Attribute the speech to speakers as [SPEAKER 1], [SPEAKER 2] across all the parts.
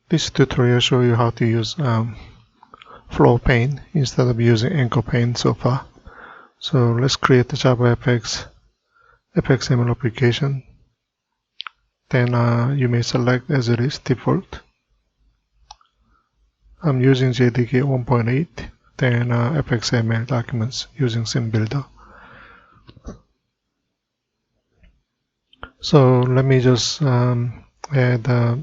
[SPEAKER 1] this tutorial show you how to use FlowPane instead of using anchor pane so far. So let's create the JavaFX FXML application. Then you may select as it is default. I'm using JDK 1.8. Then FXML documents using Sim Builder. So let me just add a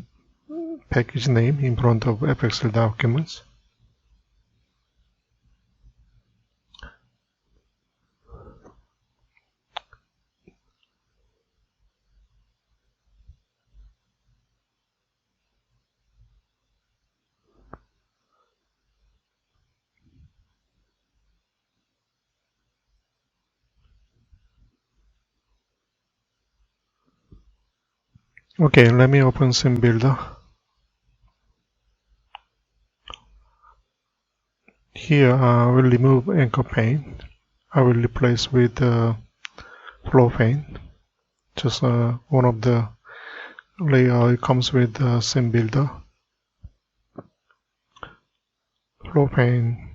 [SPEAKER 1] package name in front of FXL documents. Okay, let me open Sim Builder. Here I will remove anchor pane. I will replace with FlowPane. Just one of the layout comes with Sim Builder. FlowPane.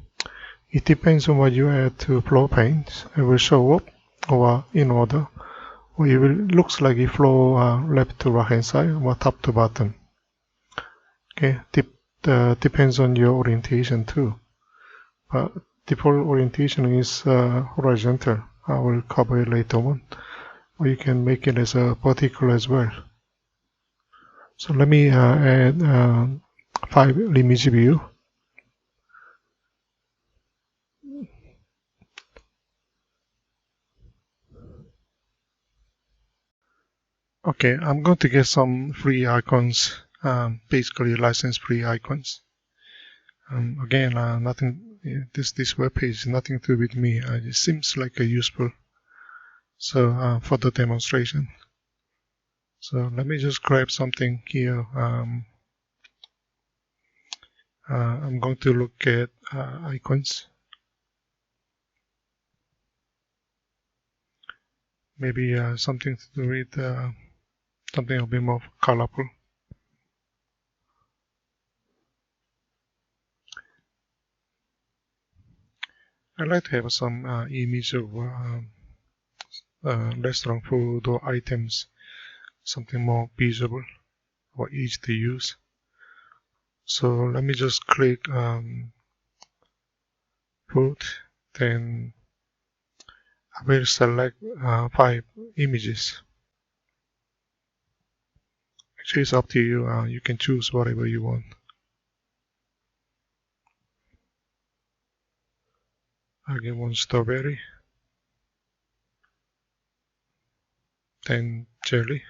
[SPEAKER 1] It depends on what you add to FlowPane. It will show up or in order, or it will looks like it flow left to right hand side or top to bottom. Okay, depends on your orientation too. But default orientation is horizontal. I will cover it later on. Or you can make it as a vertical as well. So let me add 5 image view. Okay, I'm going to get some free icons, basically license-free icons. Again, nothing. This web page, nothing to do with me. It seems like a useful. So for the demonstration. So let me just grab something here. I'm going to look at icons. Maybe something to do with something a bit more colorful. I like to have some image of restaurant food or items, something more visible or easy to use. So let me just click food, then I will select 5 images. Actually, it's up to you. You can choose whatever you want. I'll get 1 strawberry, then jelly,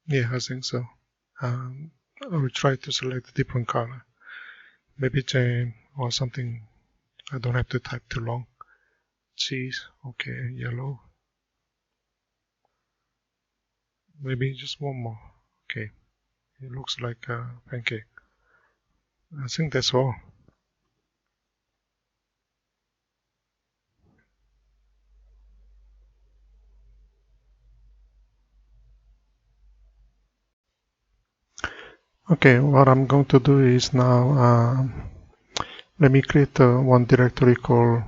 [SPEAKER 1] yeah, I think so. I will try to select a different color, maybe jam or something. I don't have to type too long. Cheese, okay, yellow, maybe just one more. Okay, it looks like a pancake. I think that's all. Okay, what I'm going to do is now let me create one directory called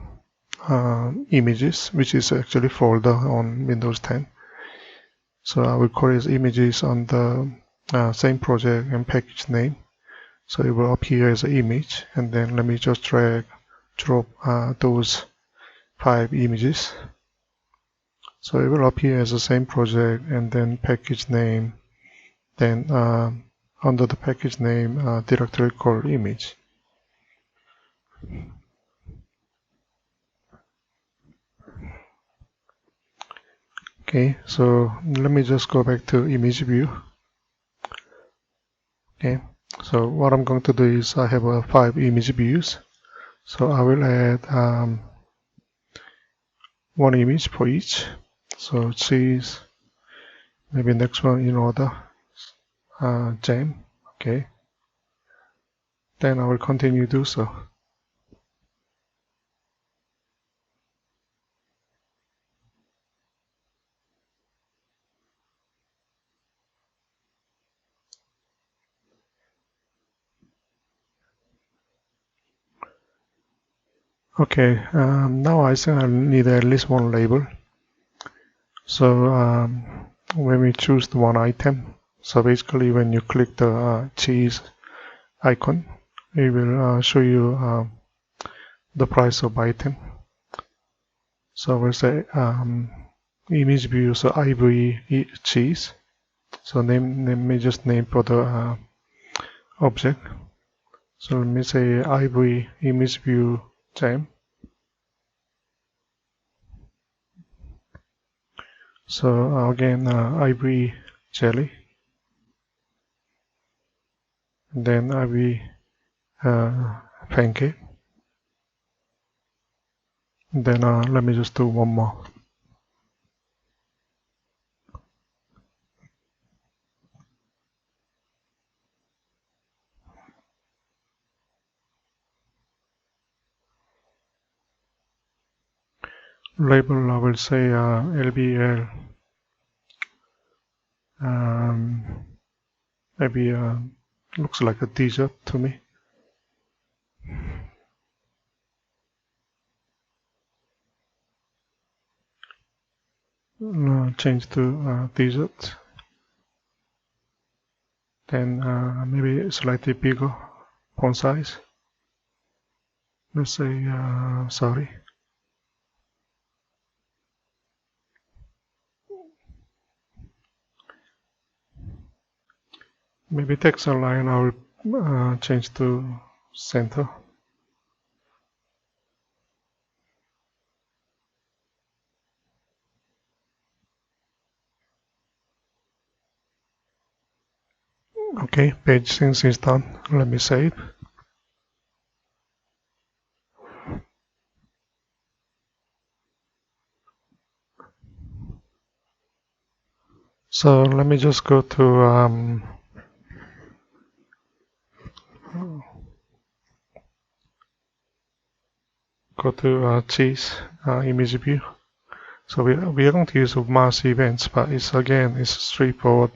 [SPEAKER 1] images, which is actually folder on Windows 10. So I will call it images on the same project and package name. So it will appear as an image, and then let me just drop those 5 images. So it will appear as the same project and then package name, then under the package name directory called image. Okay, so let me just go back to image view. Okay, so what I'm going to do is I have 5 image views. So I will add 1 image for each. So cheese, maybe next one in order, jam, okay. Then I will continue to do so. Okay, now I think I need at least one label. So when we choose the one item, so basically when you click the cheese icon, it will show you the price of item. So we'll say image view, so IV cheese. So let me just name for the object. So let me say IV image view jam. So again IV jelly, and then IV pancake. And then let me just do one more. Label, I will say LBL. Maybe looks like a dessert to me. Change to dessert. Then maybe slightly bigger font size. Let's say sorry. Maybe text align I will change to center. Okay, page sync is done. Let me save. So let me just go to cheese image view. So we are going to use mouse events, but it's straightforward.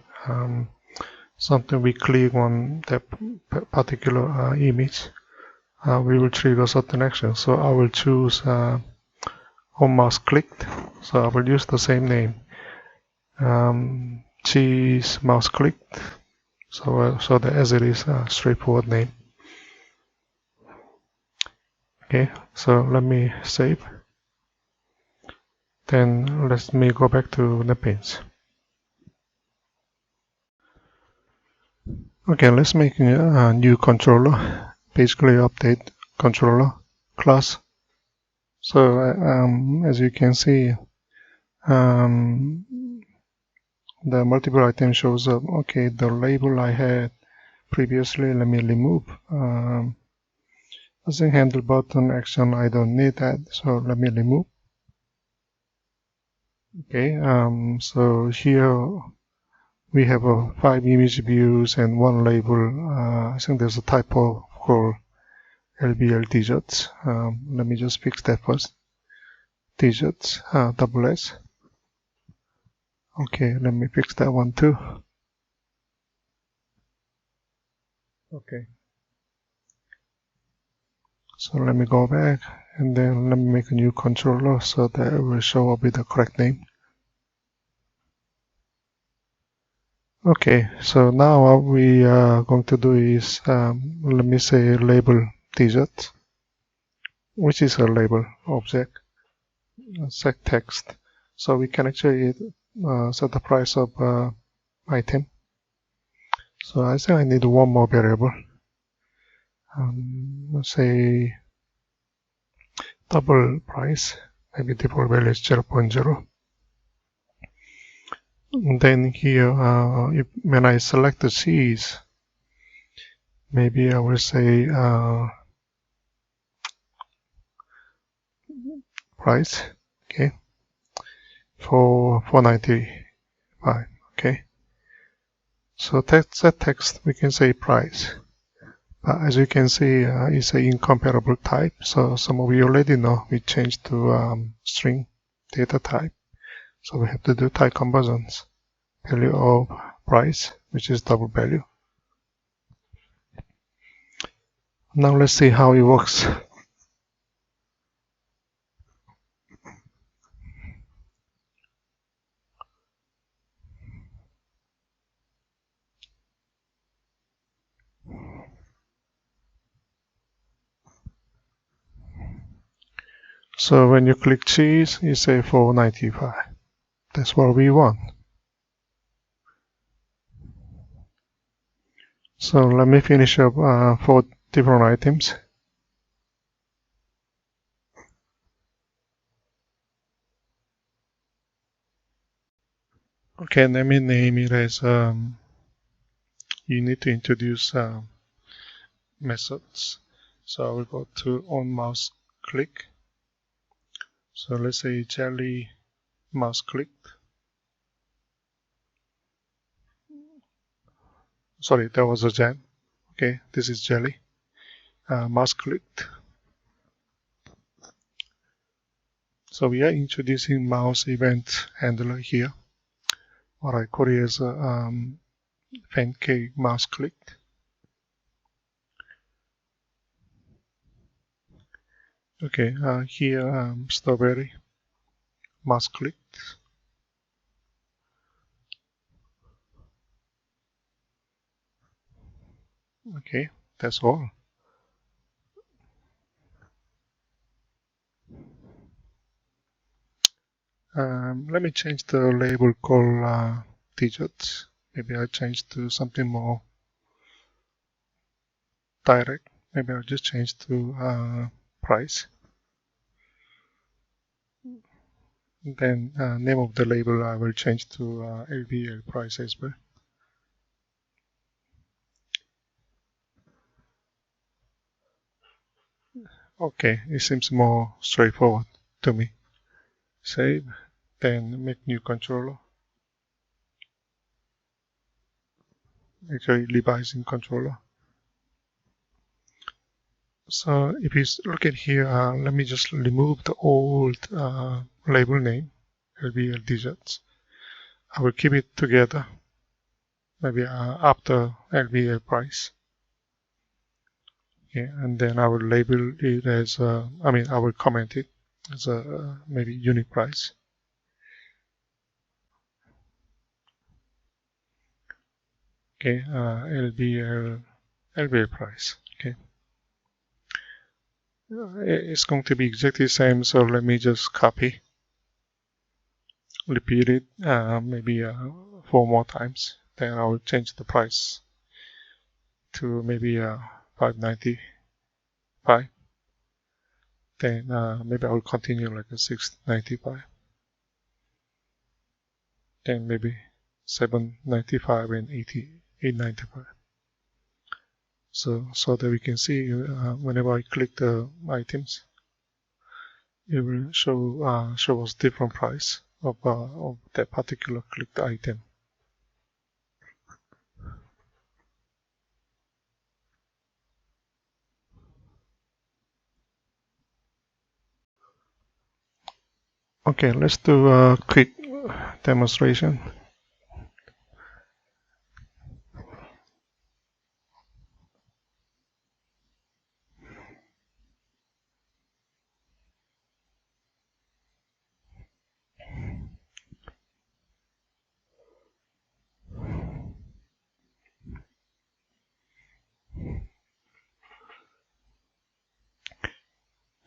[SPEAKER 1] Something we click on that particular image, we will trigger certain action. So I will choose OnMouseClicked. So I will use the same name, cheese mouse clicked. So the as it is a straightforward name. Okay, so let me save. Then let me go back to the page. Okay, let's make a new controller. Basically, update controller class. So as you can see, the multiple item shows up. Okay, the label I had previously, let me remove. As a handle button action, I don't need that, so let me remove. Okay, so here we have 5 image views and 1 label. I think there's a typo called LBL digits. Let me just fix that first. Digits, double S. Okay, let me fix that one too. Okay. So let me go back and then let me make a new controller so that it will show up with the correct name. Okay, so now what we are going to do is, let me say label digit, which is a label object, set text. So we can actually set the price of item. So I think I need one more variable. Let's say double price, maybe default value is 0.0. And then here, when I select the cheese, maybe I will say price, okay, for $4.95, okay. So set text, we can say price. As you can see, it's an incomparable type. So some of you already know we changed to string data type. So we have to do type conversions. Value of price, which is double value. Now let's see how it works. So when you click cheese, you say $4.95. That's what we want. So let me finish up 4 different items. Okay, let me name it as you need to introduce methods. So I will go to OnMouseClicked. So let's say jelly mouse clicked. Sorry, that was a jam. Okay, this is jelly mouse clicked. So we are introducing mouse event handler here. What I call it as a pancake mouse clicked. Okay, here strawberry mouse clicked. Okay, that's all. Let me change the label called digits. Maybe I'll change to something more direct. Maybe I'll just change to price. Then name of the label I will change to LBL price as well. Okay, it seems more straightforward to me. Save, then make new controller. Actually, Levi's in controller. So if you look at here, let me just remove the old label name, LBL digits. I will keep it together, maybe after LBL price. Okay, and then I will label it as, I will comment it as a maybe unique price. Okay, LBL price. Okay. It's going to be exactly the same, so let me just copy, repeat it maybe 4 more times. Then I will change the price to maybe $5.95. Then maybe I will continue like a $6.95. Then maybe $7.95 and $8.95. So that we can see whenever I click the items, it will show us different price of that particular clicked item. Okay, let's do a quick demonstration.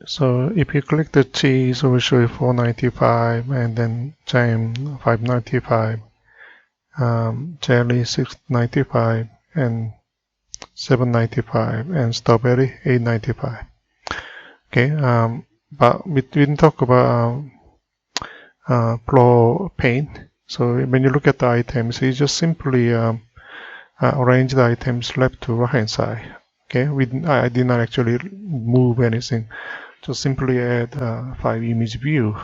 [SPEAKER 1] So if you click the cheese, it will show you $4.95, and then jam $5.95, jelly $6.95, and $7.95, and strawberry $8.95. Okay, but we didn't talk about FlowPane. So when you look at the items, you just simply arrange the items left to right hand side. Okay, I did not actually move anything. Just simply add 5 image view.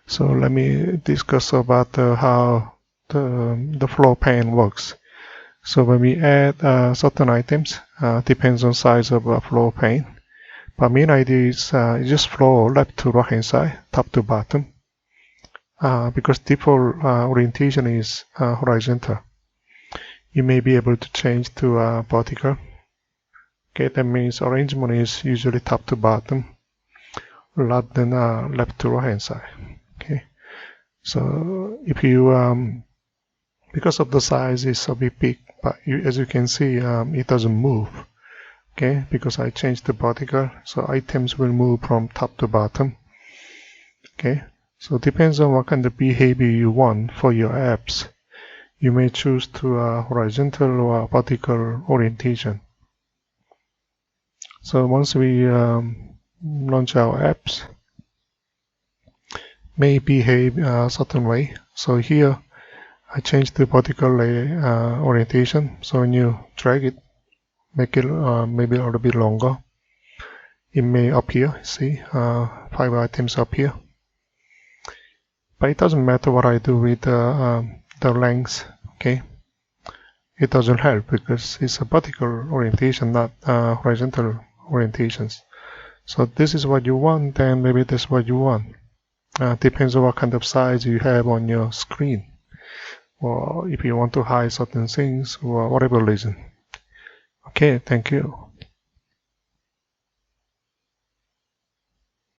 [SPEAKER 1] So let me discuss about how the FlowPane works. So when we add certain items, depends on size of a FlowPane. But main idea is just flow left to right hand side, top to bottom. Because default orientation is horizontal. You may be able to change to vertical. Okay, that means arrangement is usually top to bottom rather than left to right hand side. Okay, so if you because of the size is a bit big, but as you can see, it doesn't move. Okay, because I changed the vertical, so items will move from top to bottom. Okay, so it depends on what kind of behavior you want for your apps. You may choose to horizontal or vertical orientation. So once we launch our apps, may behave a certain way. So here I changed the vertical orientation. So when you drag it, make it maybe a little bit longer, it may appear. See, 5 items appear. But it doesn't matter what I do with the length. Okay, it doesn't help because it's a vertical orientation, not horizontal orientations. So this is what you want, then maybe this is what you want. Depends on what kind of size you have on your screen, or if you want to hide certain things, or whatever reason. Okay, thank you.